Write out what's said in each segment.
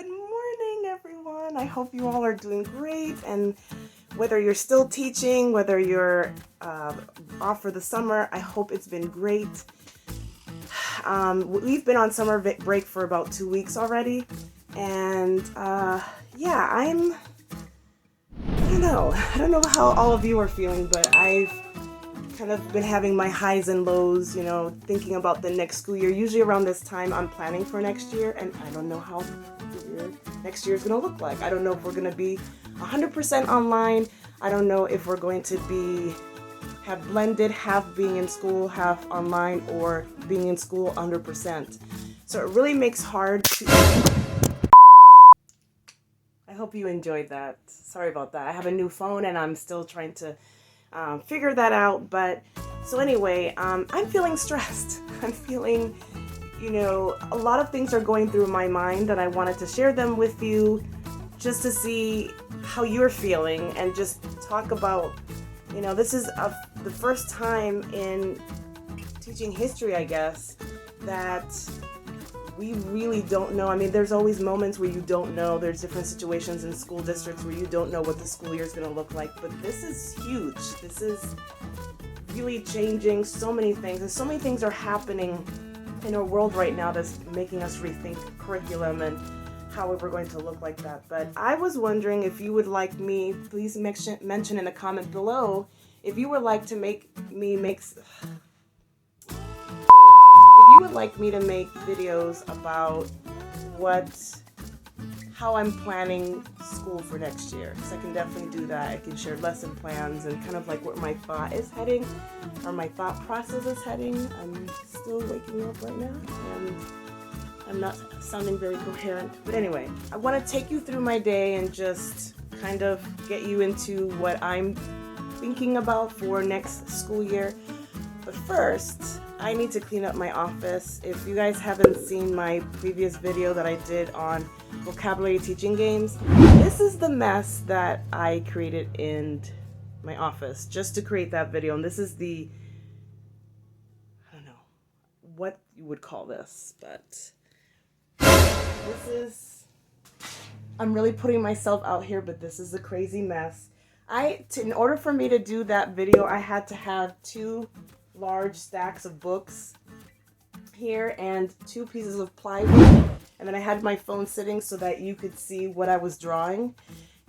Good morning, everyone. I hope you all are doing great. And whether you're still teaching, whether you're off for the summer, I hope it's been great. We've been on summer break for about 2 weeks already. And yeah, I don't know how all of you are feeling, but I've kind of been having my highs and lows, thinking about the next school year. Usually around this time, I'm planning for next year, and I don't know how next year is going to look like. I don't know if we're going to be 100% online. I don't know if we're going to have blended, half being in school, half online, or being in school 100%. So it really makes hard to... I hope you enjoyed that. Sorry about that. I have a new phone and I'm still trying to figure that out. But so anyway, I'm feeling stressed. I'm feeling, a lot of things are going through my mind, and I wanted to share them with you just to see how you're feeling and just talk about, this is the first time in teaching history, I guess, that we really don't know. I mean, there's always moments where you don't know. There's different situations in school districts where you don't know what the school year is going to look like. But this is huge. This is really changing so many things. And so many things are happening in our world right now that's making us rethink curriculum and how we're going to look like that. But I was wondering if you would like me, please mention in the comment below, if you would like to make videos about how I'm planning school for next year, because I can definitely do that. I can share lesson plans and kind of like where my thought is heading, or my thought process is heading. I'm still waking up right now and I'm not sounding very coherent, but anyway, I want to take you through my day and just kind of get you into what I'm thinking about for next school year. But first, I need to clean up my office. If you guys haven't seen my previous video that I did on vocabulary teaching games, this is the mess that I created in my office just to create that video. And this is I don't know what you would call this, but I'm really putting myself out here, but this is a crazy mess. In order for me to do that video, I had to have 2 large stacks of books here and 2 pieces of plywood, and then I had my phone sitting so that you could see what I was drawing.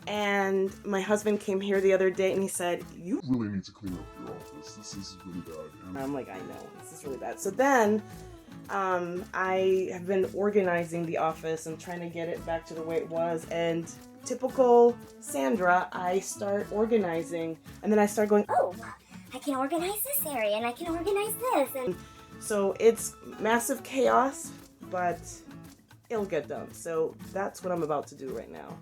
And my husband came here the other day and he said, "You really need to clean up your office. This is really bad." And I'm like, "I know, this is really bad." So then I have been organizing the office and trying to get it back to the way it was, and typical Sandra, I start organizing and then I start going, "Oh, I can organize this area and I can organize this." And so it's massive chaos, but it'll get done. So that's what I'm about to do right now.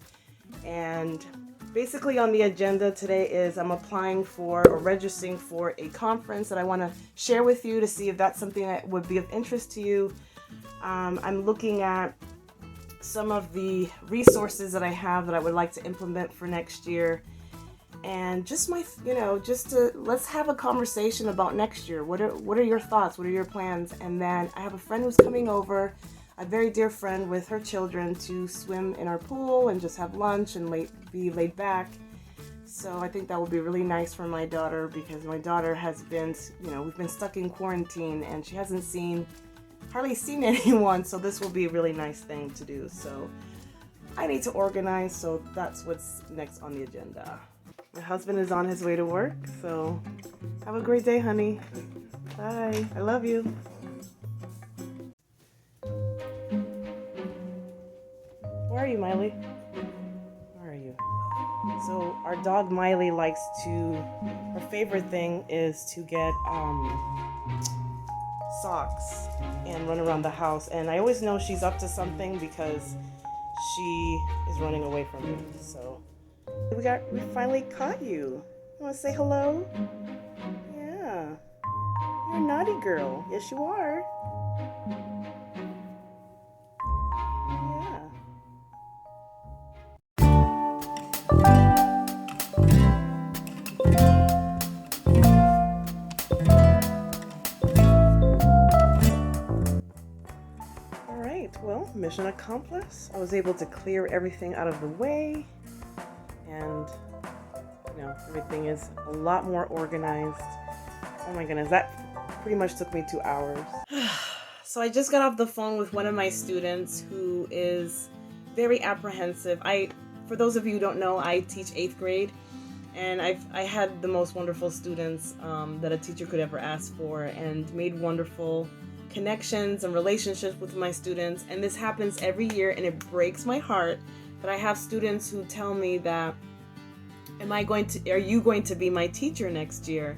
And basically on the agenda today is I'm applying for or registering for a conference that I want to share with you to see if that's something that would be of interest to you. I'm looking at some of the resources that I have that I would like to implement for next year. And just let's have a conversation about next year. What are your thoughts? What are your plans? And then I have a friend who's coming over, a very dear friend with her children, to swim in our pool and just have lunch and be laid back. So I think that would be really nice for my daughter, because my daughter has been, we've been stuck in quarantine and she hasn't hardly seen anyone. So this will be a really nice thing to do. So I need to organize. So that's what's next on the agenda. My husband is on his way to work, so have a great day, honey. Bye. I love you. Where are you, Miley? Where are you? So our dog Miley her favorite thing is to get socks and run around the house. And I always know she's up to something because she is running away from me, so. We finally caught you. You want to say hello? Yeah. You're a naughty girl. Yes, you are. Yeah. All right. Well, mission accomplished. I was able to clear everything out of the way, and everything is a lot more organized. Oh my goodness, that pretty much took me 2 hours. So I just got off the phone with one of my students who is very apprehensive. For those of you who don't know, I teach 8th grade, and I had the most wonderful students that a teacher could ever ask for, and made wonderful connections and relationships with my students. And this happens every year, and it breaks my heart. But I have students who tell me that, are you going to be my teacher next year?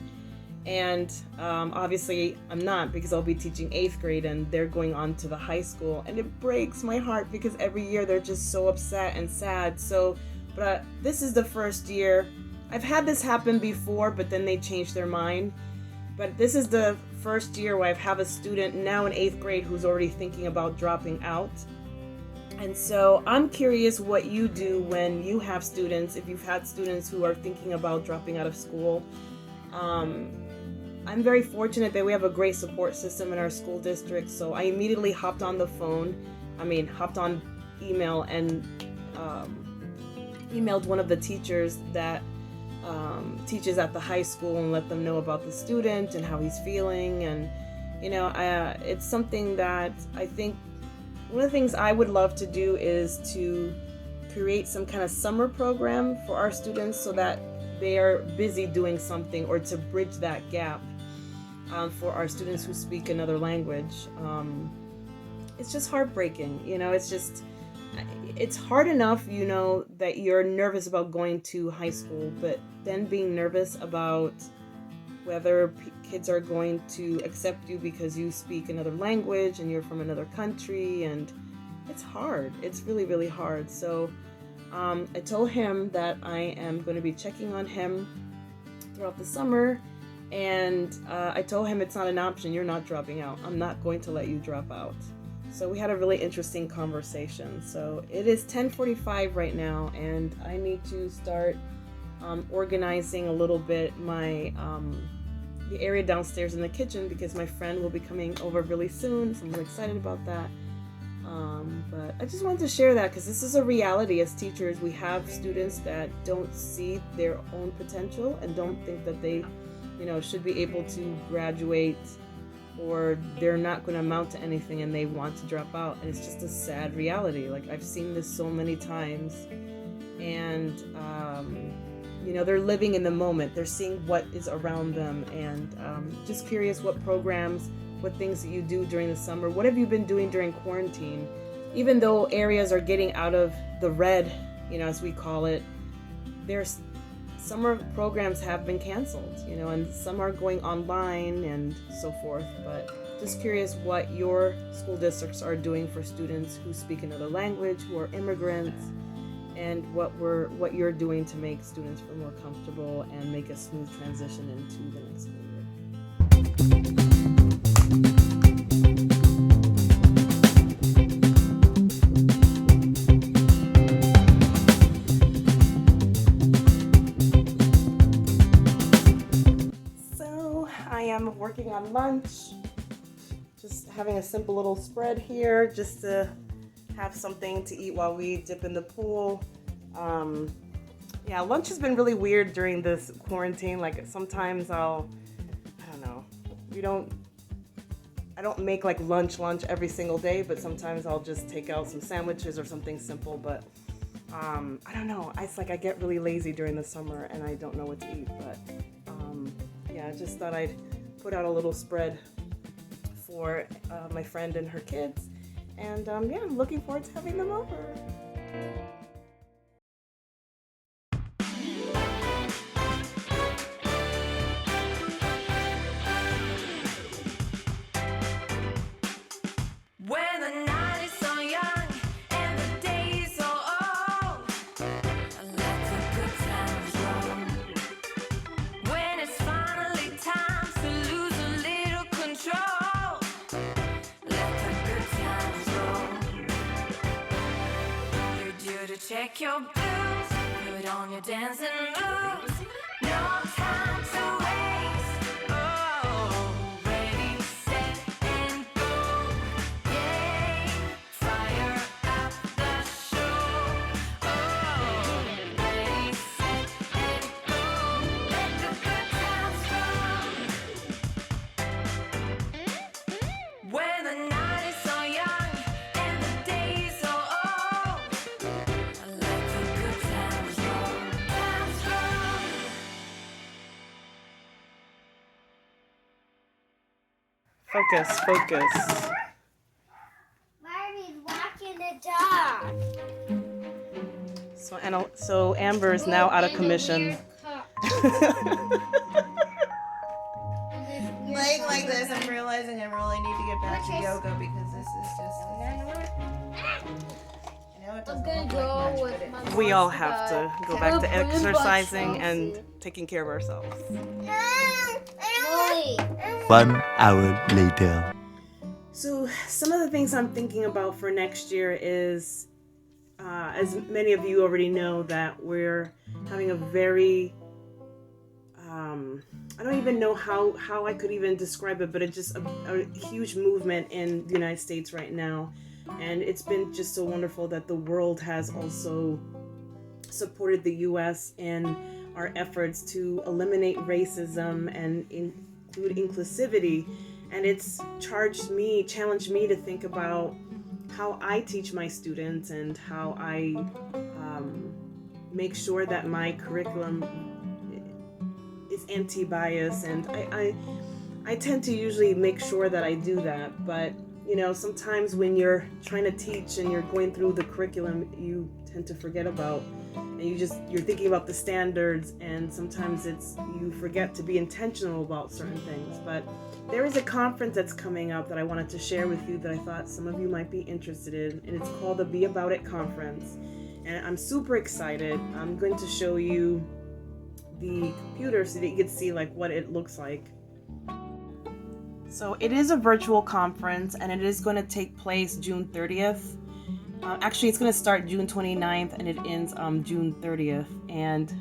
And obviously I'm not, because I'll be teaching 8th grade and they're going on to the high school, and it breaks my heart because every year they're just so upset and sad. But this is the first year. I've had this happen before, but then they changed their mind. But this is the first year where I have a student now in 8th grade who's already thinking about dropping out. And so I'm curious what you do when you have students, if you've had students who are thinking about dropping out of school. I'm very fortunate that we have a great support system in our school district, so I immediately hopped on email and emailed one of the teachers that teaches at the high school and let them know about the student and how he's feeling. And it's something that I think one of the things I would love to do is to create some kind of summer program for our students so that they are busy doing something, or to bridge that gap for our students who speak another language. It's just heartbreaking, it's hard enough, that you're nervous about going to high school, but then being nervous about whether kids are going to accept you because you speak another language and you're from another country, and it's hard. It's really, really hard. So I told him that I am going to be checking on him throughout the summer, and I told him it's not an option. You're not dropping out. I'm not going to let you drop out. So we had a really interesting conversation. So it is 10:45 right now, and I need to start organizing a little bit the area downstairs in the kitchen, because my friend will be coming over really soon, so I'm really excited about that. But I just wanted to share that because this is a reality. As teachers, we have students that don't see their own potential and don't think that they should be able to graduate, or they're not going to amount to anything, and they want to drop out. And it's just a sad reality. Like, I've seen this so many times, and they're living in the moment. They're seeing what is around them, and just curious what programs, what things that you do during the summer. What have you been doing during quarantine? Even though areas are getting out of the red, as we call it, there's summer programs have been canceled, and some are going online and so forth. But just curious what your school districts are doing for students who speak another language, who are immigrants, and what you're doing to make students feel more comfortable and make a smooth transition into the next school year. So I am working on lunch, just having a simple little spread here, just to have something to eat while we dip in the pool. Lunch has been really weird during this quarantine. Like, sometimes I don't make like lunch every single day, but sometimes I'll just take out some sandwiches or something simple. But I don't know. It's like I get really lazy during the summer and I don't know what to eat. But I just thought I'd put out a little spread for my friend and her kids. And I'm looking forward to having them over. When the night is so young and the day is so old, let the good times roll. When it's finally time to lose a little control, let the good times roll. You're due to check your blues, put on your dancing moves. No time to waste. Oh, ready, set, and go. Yay, fire Focus, focus. Barbie's walking the dog. So Amber is now out of commission. Laying like this, I'm realizing I really need to get back to yoga because this is just. I know it doesn't I'm look gonna like go much, with but my it, We all have to go back to Can we bring exercising butt and shots? taking care of ourselves. Molly. 1 hour later. So some of the things I'm thinking about for next year is, as many of you already know, that we're having a very, I don't even know how I could even describe it, but it's just a huge movement in the United States right now. And it's been just so wonderful that the world has also supported the U.S. in our efforts to eliminate racism and include inclusivity. And it's challenged me to think about how I teach my students and how I make sure that my curriculum is anti-bias. And I tend to usually make sure that I do that. But, you know, sometimes when you're trying to teach and you're going through the curriculum, you tend to forget about, and you're thinking about the standards, and sometimes you forget to be intentional about certain things. But there is a conference that's coming up that I wanted to share with you that I thought some of you might be interested in, and it's called the Be About It Conference. And I'm super excited. I'm going to show you the computer so that you can see like what it looks like. So it is a virtual conference, and it is going to take place June 30th. Actually, it's going to start June 29th and it ends June 30th. And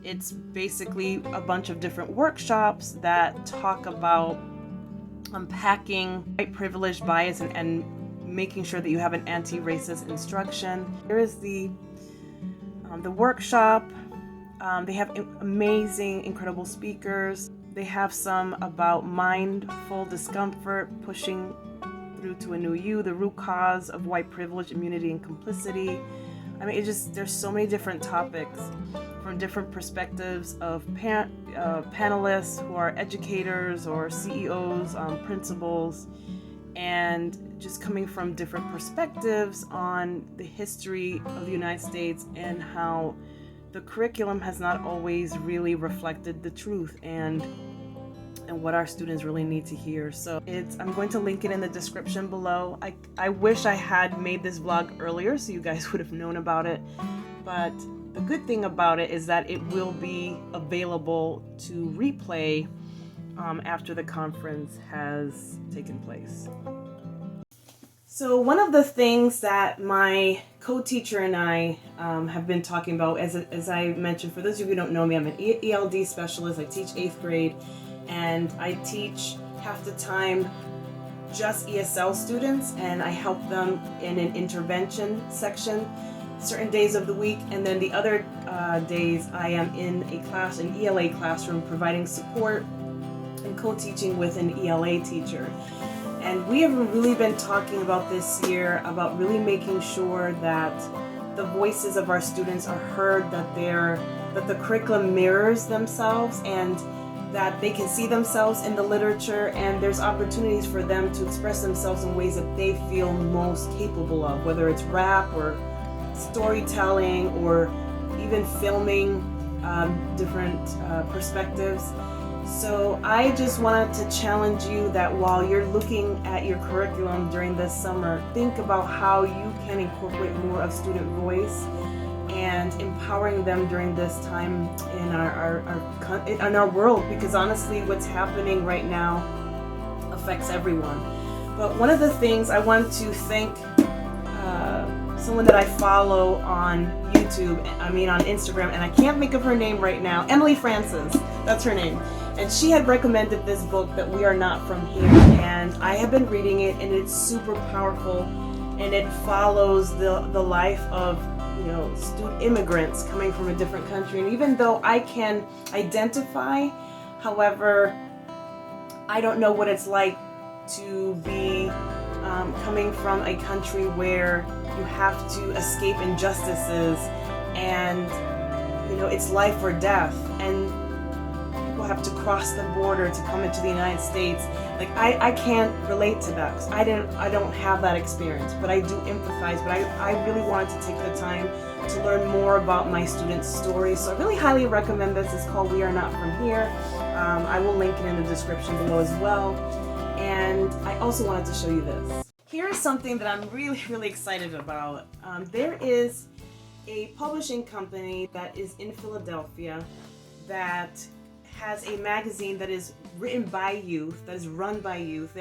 it's basically a bunch of different workshops that talk about unpacking white privilege, bias, and making sure that you have an anti-racist instruction. Here is the workshop. They have amazing, incredible speakers. They have some about mindful discomfort, pushing through to a new you, the root cause of white privilege, immunity, and complicity. I mean, there's so many different topics from different perspectives of panelists who are educators or CEOs, principals, and just coming from different perspectives on the history of the United States and how the curriculum has not always really reflected the truth and what our students really need to hear. So I'm going to link it in the description below. I wish I had made this vlog earlier so you guys would have known about it, but the good thing about it is that it will be available to replay after the conference has taken place. So one of the things that my co-teacher and I have been talking about, as I mentioned, for those of you who don't know me, I'm an ELD specialist. I teach 8th grade, and I teach half the time just ESL students, and I help them in an intervention section certain days of the week, and then the other days I am in an ELA classroom, providing support and co-teaching with an ELA teacher. And we have really been talking about this year about really making sure that the voices of our students are heard, that the curriculum mirrors themselves, and that they can see themselves in the literature, and there's opportunities for them to express themselves in ways that they feel most capable of, whether it's rap or storytelling or even filming different perspectives. So I just wanted to challenge you that while you're looking at your curriculum during this summer, think about how you can incorporate more of student voice and empowering them during this time in our world, because honestly what's happening right now affects everyone. But one of the things I want to thank someone that I follow on on Instagram, and I can't think of her name right now, Emily Francis, that's her name. And she had recommended this book, that We Are Not From Here, and I have been reading it, and it's super powerful, and it follows the life of student immigrants coming from a different country. And even though I can identify, however, I don't know what it's like to be coming from a country where you have to escape injustices, and it's life or death. And people have to cross the border to come into the United States. Like I can't relate to that because I don't have that experience, but I do empathize. But I really wanted to take the time to learn more about my students' stories. So I really highly recommend this. It's called We Are Not From Here. I will link it in the description below as well. And I also wanted to show you this. Here's something that I'm really excited about. There is a publishing company that is in Philadelphia that has a magazine that is written by youth, that is run by youth.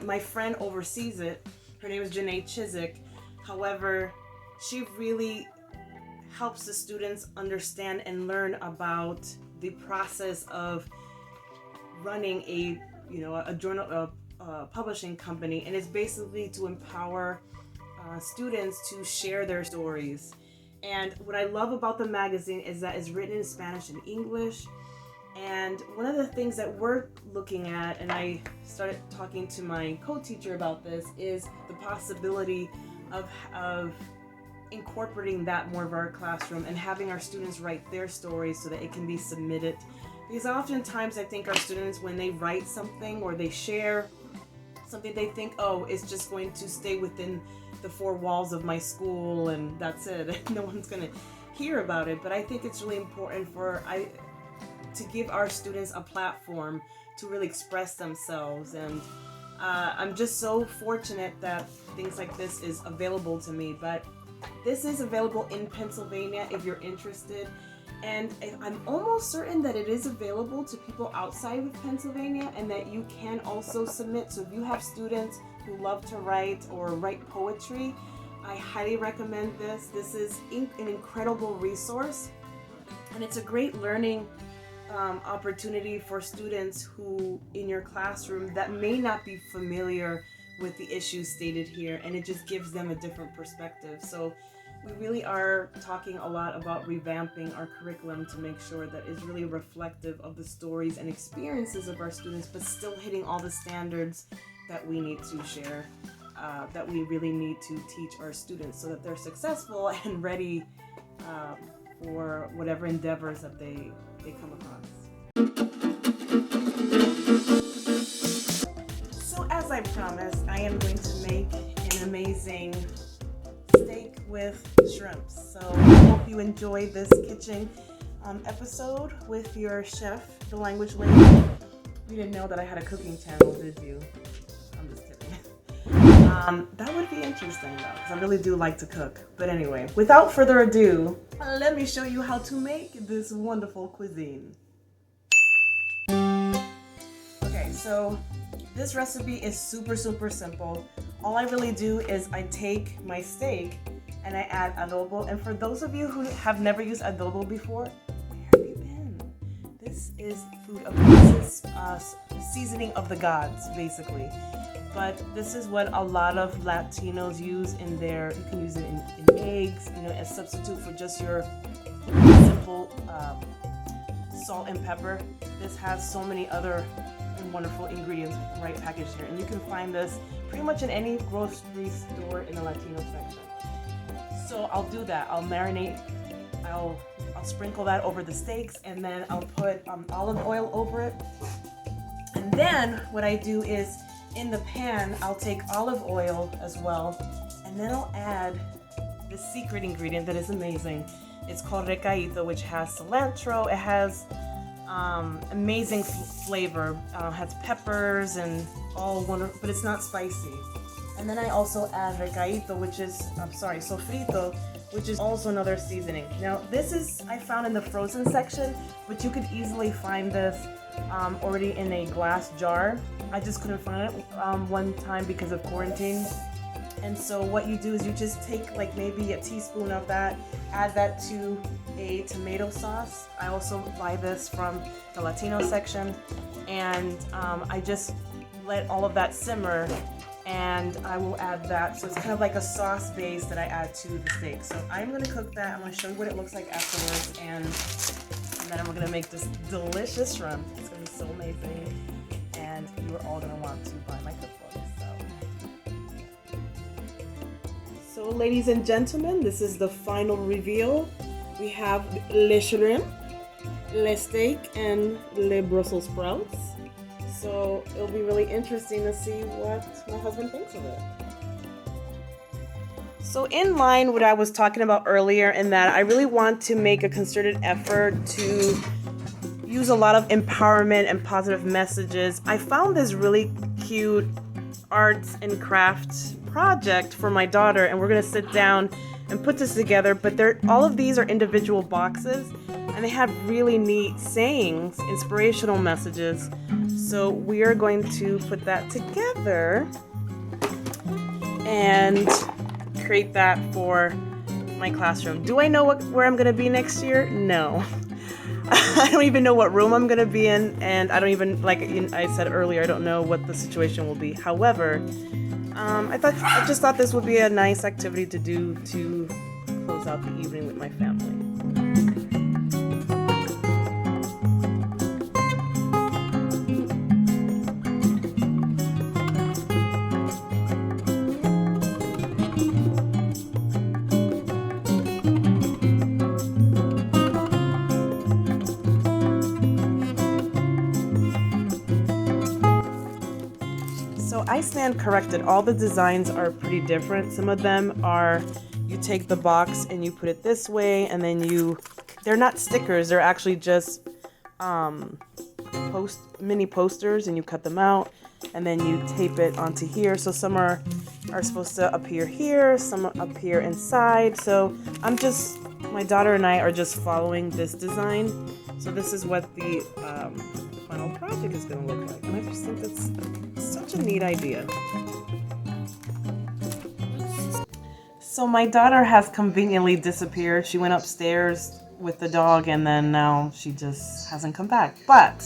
My friend oversees it. Her name is Janae Chiswick. However, she really helps the students understand and learn about the process of running a journal, publishing company, and it's basically to empower students to share their stories. And what I love about the magazine is that it's written in Spanish and English. And one of the things that we're looking at, and I started talking to my co-teacher about this, is the possibility of incorporating that more of our classroom and having our students write their stories so that it can be submitted. Because oftentimes I think our students, when they write something or they share something, they think, oh, it's just going to stay within the four walls of my school and that's it. No one's going to hear about it. But I think it's really important to give our students a platform to really express themselves. And I'm just so fortunate that things like this is available to me. But this is available in Pennsylvania if you're interested. And I'm almost certain that it is available to people outside of Pennsylvania and that you can also submit. So if you have students who love to write or write poetry, I highly recommend this. This is an incredible resource, and it's a great learning opportunity for students who in your classroom that may not be familiar with the issues stated here, and it just gives them a different perspective. So we really are talking a lot about revamping our curriculum to make sure that it's really reflective of the stories and experiences of our students, but still hitting all the standards that we need to share, that we really need to teach our students so that they're successful and ready for whatever endeavors that they come across. So as I promised, I am going to make an amazing steak with shrimps. So I hope you enjoyed this kitchen episode with your chef, the language lady. You didn't know that I had a cooking channel, did you? I'm just kidding. That would be interesting though, because I really do like to cook. But anyway, without further ado, let me show you how to make this wonderful cuisine. Okay, so this recipe is super simple. All I really do is I take my steak and I add adobo. And for those of you who have never used adobo before, where have you been? This is food of this is seasoning of the gods, basically. But this is what a lot of Latinos use in their, you can use it in eggs, as substitute for just your simple salt and pepper. This has so many other wonderful ingredients right packaged here, and you can find this pretty much in any grocery store in the Latino section. So I'll do that. I'll marinate, I'll sprinkle that over the steaks, and then I'll put olive oil over it. And then what I do is in the pan I'll take olive oil as well, and then I'll add the secret ingredient that is amazing. It's called recaito, which has cilantro. It has amazing flavor, has peppers and all wonderful, but it's not spicy. And then I also add recaito, which is, sofrito, which is also another seasoning. Now this is, I found in the frozen section, but you could easily find this already in a glass jar. I just couldn't find it one time because of quarantine. And so what you do is you just take like maybe a teaspoon of that, add that to a tomato sauce. I also buy this from the Latino section, and I just let all of that simmer, and I will add that. So it's kind of like a sauce base that I add to the steak. So I'm going to cook that. I'm going to show you what it looks like afterwards, and then I'm going to make this delicious shrimp. It's going to be so amazing, and you are all going to want to buy my cookbook. So ladies and gentlemen, this is the final reveal. We have le shrimp, le steak and le Brussels sprouts. So it'll be really interesting to see what my husband thinks of it. So in line with what I was talking about earlier, in that I really want to make a concerted effort to use a lot of empowerment and positive messages. I found this really cute arts and crafts project for my daughter, and we're gonna sit down and put this together. But all of these are individual boxes, and they have really neat sayings, inspirational messages. So we are going to put that together and create that for my classroom. Do I know where I'm gonna be next year? No. I don't even know what room I'm gonna be in, and I don't even, like I said earlier, I don't know what the situation will be. However, I just thought this would be a nice activity to do to close out the evening with my family. So I stand corrected. All the designs are pretty different. Some of them are, you take the box and you put it this way, and then they're not stickers, they're actually just mini posters, and you cut them out and then you tape it onto here. So some are supposed to appear here, some appear inside. So my daughter and I are just following this design. So this is what the final project is going to look like, and I just think that's such a neat idea. So my daughter has conveniently disappeared. She went upstairs with the dog, and then now she just hasn't come back. But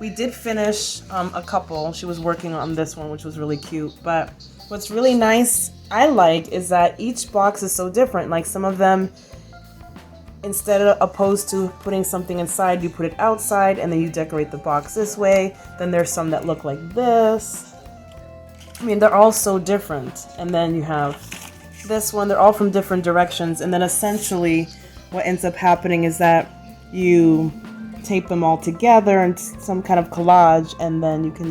we did finish a couple. She was working on this one, which was really cute. But what's really nice, I like, is that each box is so different. Like some of them, instead of opposed to putting something inside, you put it outside, and then you decorate the box this way. Then there's some that look like this. I mean, they're all so different. And then you have this one. They're all from different directions. And then essentially what ends up happening is that you tape them all together in some kind of collage, and then you can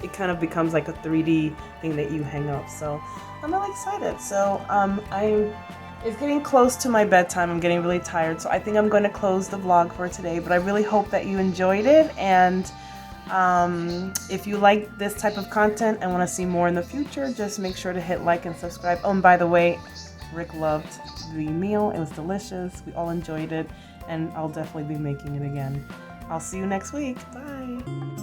it kind of becomes like a 3D thing that you hang up. So I'm really excited. So it's getting close to my bedtime. I'm getting really tired, so I think I'm going to close the vlog for today. But I really hope that you enjoyed it, and if you like this type of content and want to see more in the future, just make sure to hit like and subscribe. Oh, and by the way, Rick loved the meal. It was delicious. We all enjoyed it, and I'll definitely be making it again. I'll see you next week. Bye.